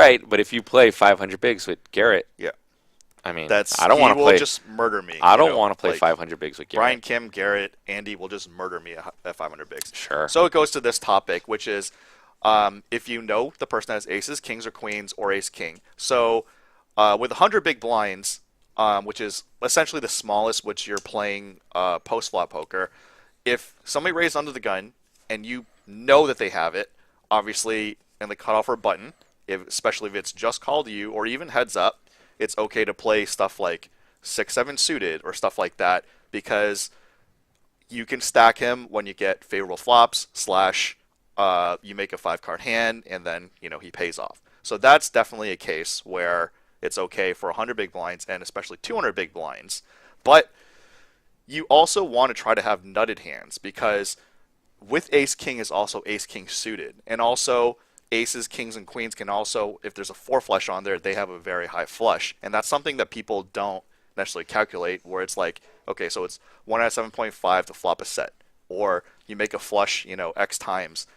right, but if you play 500 bigs with Garrett, Yeah. I mean, That's I don't want to he will play. just murder me. I you don't know, want to play like 500 bigs with Brian, Garrett. Kim, Garrett, Andy will just murder me at 500 bigs. Sure. So it goes to this topic, which is if you know the person has aces, kings, or queens, or ace king. So with 100 big blinds, which is essentially the smallest which you're playing post flop poker, if somebody raised under the gun and you know that they have it, obviously in the cutoff or button, especially if it's just called to you or even heads up, it's okay to play stuff like 6-7 suited or stuff like that because you can stack him when you get favorable flops / you make a 5-card hand and then he pays off. So that's definitely a case where it's okay for 100 big blinds and especially 200 big blinds. But you also want to try to have nutted hands because with ace king is also ace king suited, and also aces, kings, and queens can also, if there's a 4 flush on there, they have a very high flush, and that's something that people don't necessarily calculate, where it's like, okay, so it's 1 out of 7.5 to flop a set, or you make a flush X times.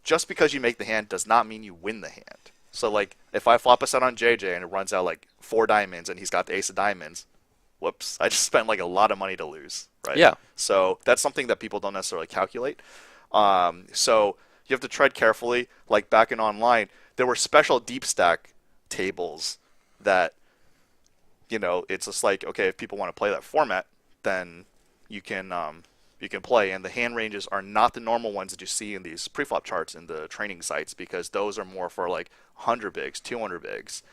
Just because you make the hand does not mean you win the hand. So like if I flop a set on JJ and it runs out like 4 diamonds and he's got the ace of diamonds, whoops, I just spent like a lot of money to lose, right? Yeah. So that's something that people don't necessarily calculate. So you have to tread carefully. Like back in online, there were special deep stack tables that, it's just like, okay, if people want to play that format, then you can play. And the hand ranges are not the normal ones that you see in these preflop charts in the training sites because those are more for like 100 bigs, 200 bigs.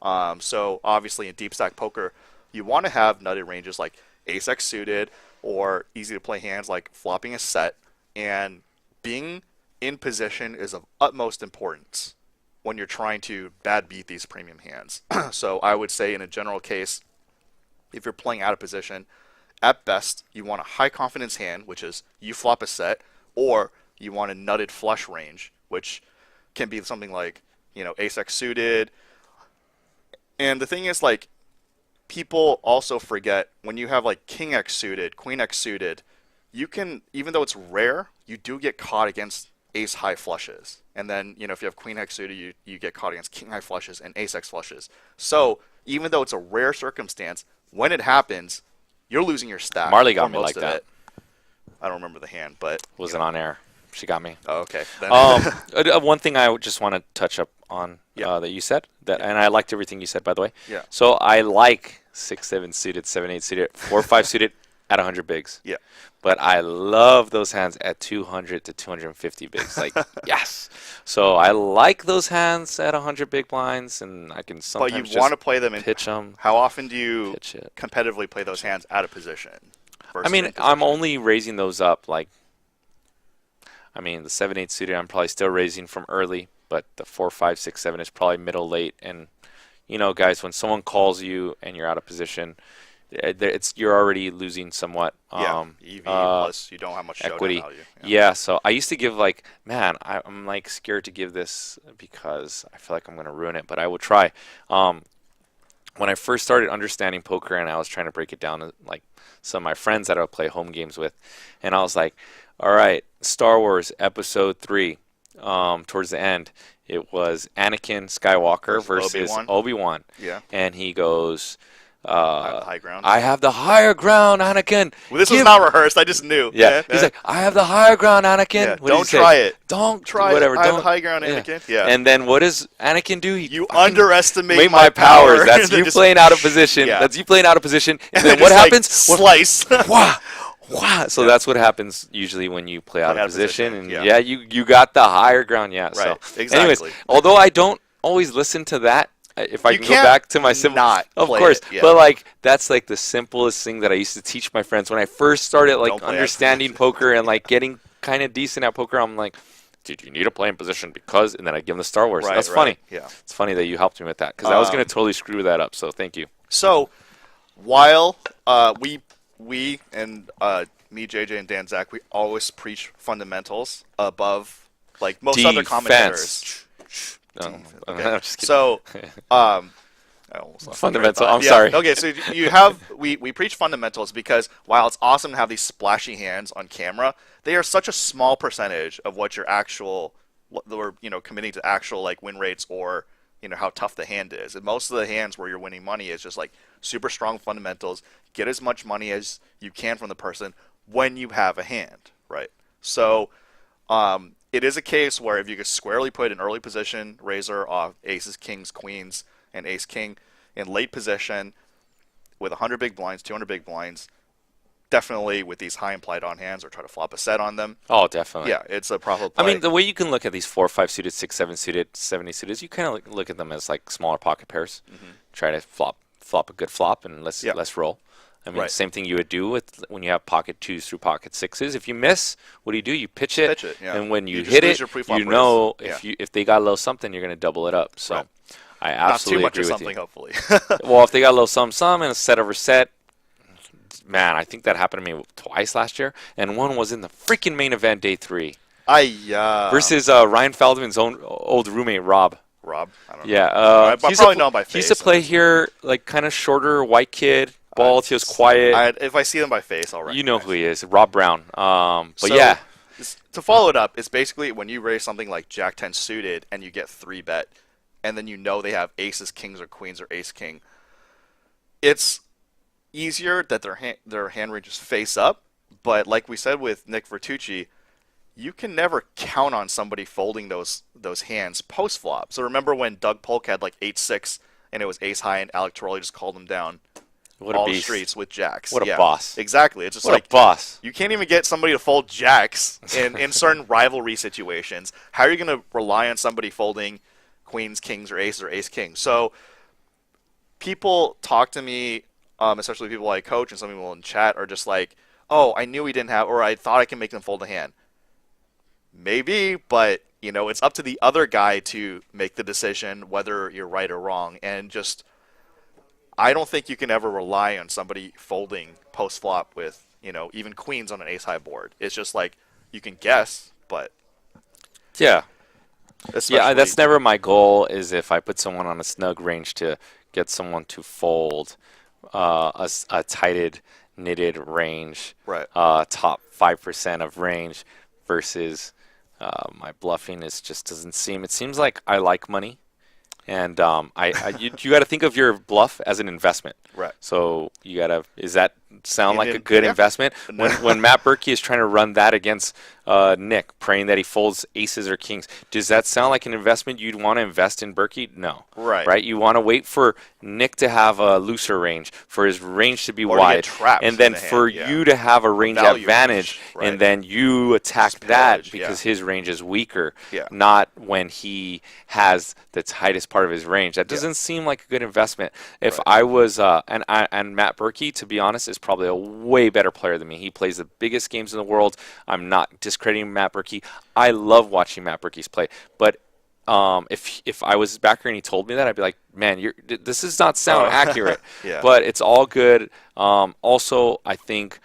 So obviously in deep stack poker, you want to have nutted ranges like ace x suited or easy to play hands like flopping a set, and being in position is of utmost importance when you're trying to bad beat these premium hands. So I would say in a general case, if you're playing out of position, at best you want a high confidence hand, which is you flop a set, or you want a nutted flush range, which can be something like ace x suited. And the thing is, like, people also forget when you have like king x suited, queen x suited, you can, even though it's rare, you do get caught against ace high flushes. And then, if you have queen x suited, you get caught against king high flushes and ace x flushes. So even though it's a rare circumstance, when it happens, you're losing your stack. Marley got me like that. I don't remember the hand, but Wasn't on air. She got me. Oh, okay. One thing I would just want to touch up on that you said, and I liked everything you said, by the way. Yeah. So I like 6-7 suited, 7-8 suited, 4-5 suited at 100 bigs. Yeah. But I love those hands at 200 to 250 bigs. Like, yes. So I like those hands at 100 big blinds, and I can sometimes But you want to play them in pitch them. How often do you Pitch it. competitively play those hands out of position? I mean, I'm only raising those up like, the 7-8 suited I'm probably still raising from early, but the 4, 5, 6, 7 is probably middle late. And guys, when someone calls you and you're out of position, you're already losing somewhat. EV plus you don't have much equity. showdown value. Yeah. So I used to give I'm like scared to give this because I feel like I'm gonna ruin it, but I will try. When I first started understanding poker and I was trying to break it down to like some of my friends that I would play home games with, and I was like, all right, Star Wars Episode 3, towards the end, it was Anakin Skywalker versus Obi-Wan. Yeah. And he goes, I have the high ground. I have the higher ground, Anakin. Well, this was not rehearsed. I just knew. Yeah. He's like, I have the higher ground, Anakin. Yeah. What did he Don't say? try it. Don't Try whatever. it. I have Don't the high ground, Anakin. Yeah. And then what does Anakin do? You underestimate Make my powers. That's Then you just- playing out of position. Yeah. That's you playing out of position. And And then what just, like, happens? Slice. Wow. So that's what happens usually when you play out of position. And yeah. you got the higher ground. Yeah. Right. So, Exactly. anyways, although I don't always listen to that, if I You can go can't back to my simple, not of play course, it, yeah. but like that's like the simplest thing that I used to teach my friends when I first started like Don't play out of understanding position. poker and like getting kind of decent at poker. I'm like, dude, you need to play in position because, and then I give them the Star Wars. Right, That's right. funny. Yeah. It's funny that you helped me with that because I was going to totally screw that up. So thank you. So, while we and me, JJ, and Dan, Zack, we always preach fundamentals above like most other commentators. No, Okay. I'm just kidding. So, I almost lost my train of Fundamental. thought. I'm Yeah, sorry. Okay, so you have we preach fundamentals because while it's awesome to have these splashy hands on camera, they are such a small percentage of what your actual, or committing to actual like win rates or how tough the hand is. And most of the hands where you're winning money is just like super strong fundamentals. Get as much money as you can from the person when you have a hand, right? So it is a case where if you could squarely put an early position raiser off aces, kings, queens, and ace king in late position with 100 big blinds, 200 big blinds, definitely with these high implied on hands or try to flop a set on them. Oh, definitely. Yeah, it's a profitable I play. mean, the way you can look at these 4, 5 suited, 6, 7 suited, 70 suited, you kind of look at them as like smaller pocket pairs. Try to flop a good flop and let's roll. I mean, Right. same thing you would do with when you have pocket 2s through pocket 6s. If you miss, what do? You pitch it, Pitch it, yeah. and when you just hit lose it, your pre-flop you know raise. if they got a low something, you're going to double it up. So Right. I Not too absolutely much agree of with something, you. hopefully. Well, if they got a low sum and a set over set, man, I think that happened to me twice last year, and one was in the freaking main event, day 3, versus Ryan Feldman's own old roommate, Rob. Rob? I don't know. Yeah, I probably know him by face. He used to play here, like kind of shorter, white kid, bald. He was quiet. If I see them by face, I'll recognize. You know who he is, Rob Brown. But So, yeah, to follow it up, it's basically when you raise something like Jack 10 suited and you get 3-bet, and then you know they have aces, kings, or queens, or ace king. It's easier that their hand ranges face up, but like we said with Nick Vertucci, you can never count on somebody folding those hands post flop. So remember when Doug Polk had like 8-6 and it was ace high and Alec Torelli just called him down what a all the beast. streets with jacks. What a Yeah, boss. Exactly. It's just What like a boss. you can't even get somebody to fold jacks in certain rivalry situations. How are you going to rely on somebody folding queens, kings, or ace king? So people talk to me, especially people I coach and some people in chat are just like, oh, I knew he didn't have, or I thought I can make them fold a hand. Maybe, but it's up to the other guy to make the decision whether you're right or wrong. And just, I don't think you can ever rely on somebody folding post flop with, even queens on an ace high board. It's just like you can guess, but Yeah. Yeah, especially, that's never my goal, is if I put someone on a snug range to get someone to fold a tighted, knitted range, right. top 5% of range versus my bluffing just doesn't seem. It seems like I like money, and you got to think of your bluff as an investment. Right. So you got to. Is that sound You like a didn't- good yeah. investment? When Matt Berkey is trying to run that against Nick, praying that he folds aces or kings, does that sound like an investment you'd want to invest in Berkey? No. Right. Right. You want to wait for Nick to have a looser range, for his range to be Or to get wide, trapped and in then the hand, for yeah. you to have a range value advantage, range, right. and then you attack Just that pillage, because yeah. his range is weaker, Yeah. not when he has the tightest part of his range. That doesn't seem like a good investment. If Right. I was, and Matt Berkey, to be honest, is probably a way better player than me. He plays the biggest games in the world. I'm not discrediting Matt Berkey. I love watching Matt Berkey's play, but if I was back here and he told me that, I'd be like, man, this does not sound accurate. Yeah. But it's all good. Also, I think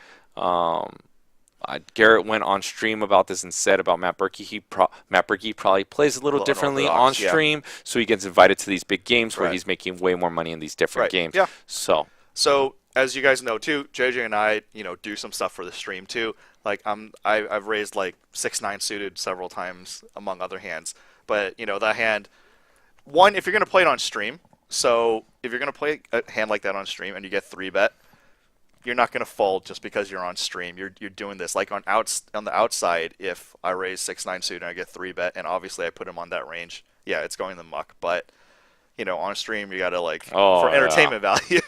Garrett went on stream about this and said about Matt Berkey. Matt Berkey probably plays a little Little differently on unorthodox, yeah. stream, so he gets invited to these big games where Right. he's making way more money in these different Right. games. Yeah. So as you guys know too, JJ and I, do some stuff for the stream too. Like I've raised like 6-9 suited several times among other hands. But that hand, one, if you're gonna play it on stream, so if you're gonna play a hand like that on stream and you get 3-bet, you're not gonna fold just because you're on stream. You're doing this like on the outside. If I raise 6-9 suited and I get 3-bet, and obviously I put him on that range, yeah, it's going in the muck. But on stream you gotta for entertainment value.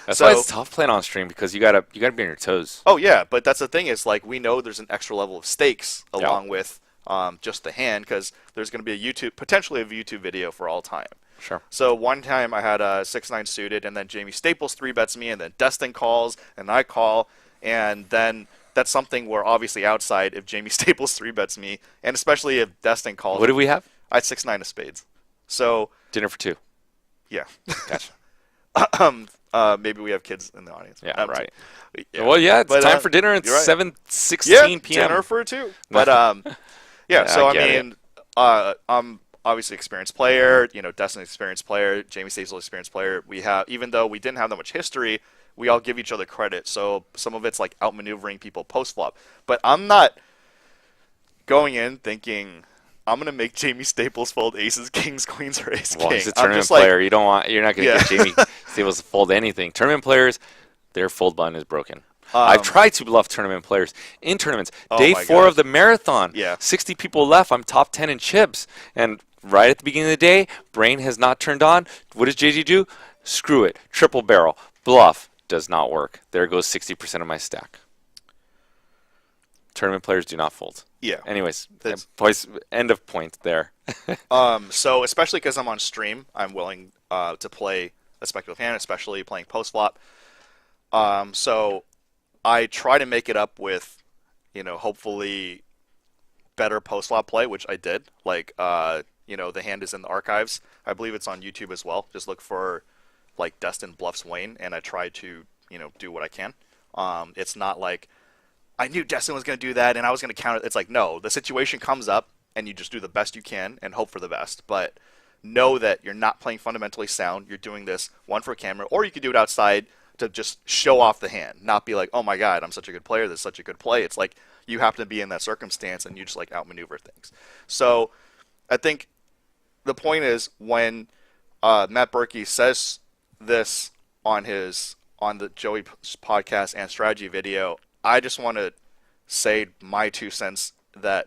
that's why it's tough playing on stream, because you gotta be on your toes. Oh yeah, but that's the thing is we know there's an extra level of stakes along with just the hand, because there's going to be potentially a YouTube video for all time. Sure. So one time I had a 6-9 suited, and then Jamie Staples 3-bets me, and then Destin calls, and I call, and then that's something where obviously outside, if Jamie Staples 3-bets me, and especially if Destin calls, What do we have? I had 6-9 of spades. So Dinner for 2. yeah. Gotcha. Maybe we have kids in the audience. Yeah, right. Yeah. Well, yeah, it's But, time for dinner. It's you're right. 7:16 p.m. dinner for 2. But yeah, so I I get mean, I'm obviously experienced player. Destin's experienced player. Jamie Staples experienced player. We have, even though we didn't have that much history, we all give each other credit. So some of it's like outmaneuvering people post flop. But I'm not going in thinking I'm gonna make Jamie Staples fold aces, kings, queens, or ace Well, king. he's a I'm tournament just like, player. You're not going to yeah. get Jamie Staples to fold anything. Tournament players, their fold button is broken. I've um, tried to bluff tournament players in tournaments. oh Day my 4 of god, the marathon, yeah. 60 people left. I'm top 10 in chips. And right at the beginning of the day, brain has not turned on. What does JG do? Screw it. Triple barrel. Bluff. Does not work. There goes 60% of my stack. Tournament players do not fold. Yeah. Anyways, That's- end of point there. So especially because I'm on stream, I'm willing to play a speculative hand, especially playing post flop. So I try to make it up with, hopefully better post flop play, which I did. Like, the hand is in the archives. I believe it's on YouTube as well. Just look for like Destin Bluffs Wayne, and I try to, do what I can. It's not like I knew Destin was going to do that and I was going to counter. It's like, no, the situation comes up and you just do the best you can and hope for the best. But know that you're not playing fundamentally sound. You're doing this, one, for camera, or you could do it outside to just show off the hand, not be like, oh my God, I'm such a good player. This is such a good play. It's like you happen to be in that circumstance and you just like outmaneuver things. So I think the point is when Matt Berkey says this on the Joey podcast and strategy video, I just want to say my 2 cents that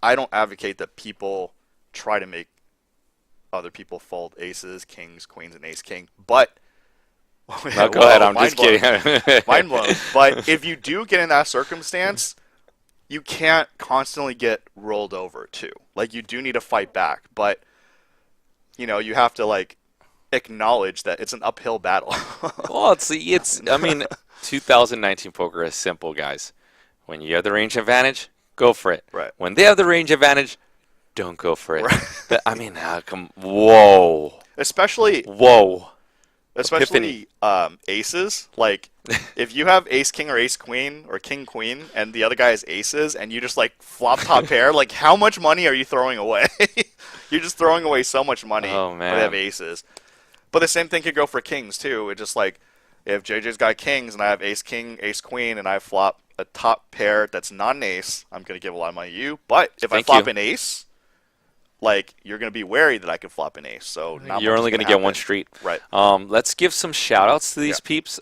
I don't advocate that people try to make other people fold aces, kings, queens, and ace king. But No, go ahead. I'm just kidding. mind blown. But if you do get in that circumstance, you can't constantly get rolled over too. Like you do need to fight back, but you have to like acknowledge that it's an uphill battle. Well, I mean, 2019 poker is simple, guys. When you have the range advantage, go for it. Right. When they have the range advantage, don't go for it. Right. I mean, whoa. Especially Whoa. aces. Like if you have ace king or ace queen or king queen and the other guy has aces and you just like flop top pair, like how much money are you throwing away? You're just throwing away so much money Oh, man. when they have aces. But the same thing could go for kings too. It's just like if JJ's got kings and I have ace king, ace queen, and I flop a top pair that's not an ace, I'm gonna give a lot of money to you. But if I Thank flop you. an ace, like you're gonna be wary that I could flop an ace. So not You're much only is going to gonna get one happen. street. Right. Let's give some shout outs to these Yeah. peeps.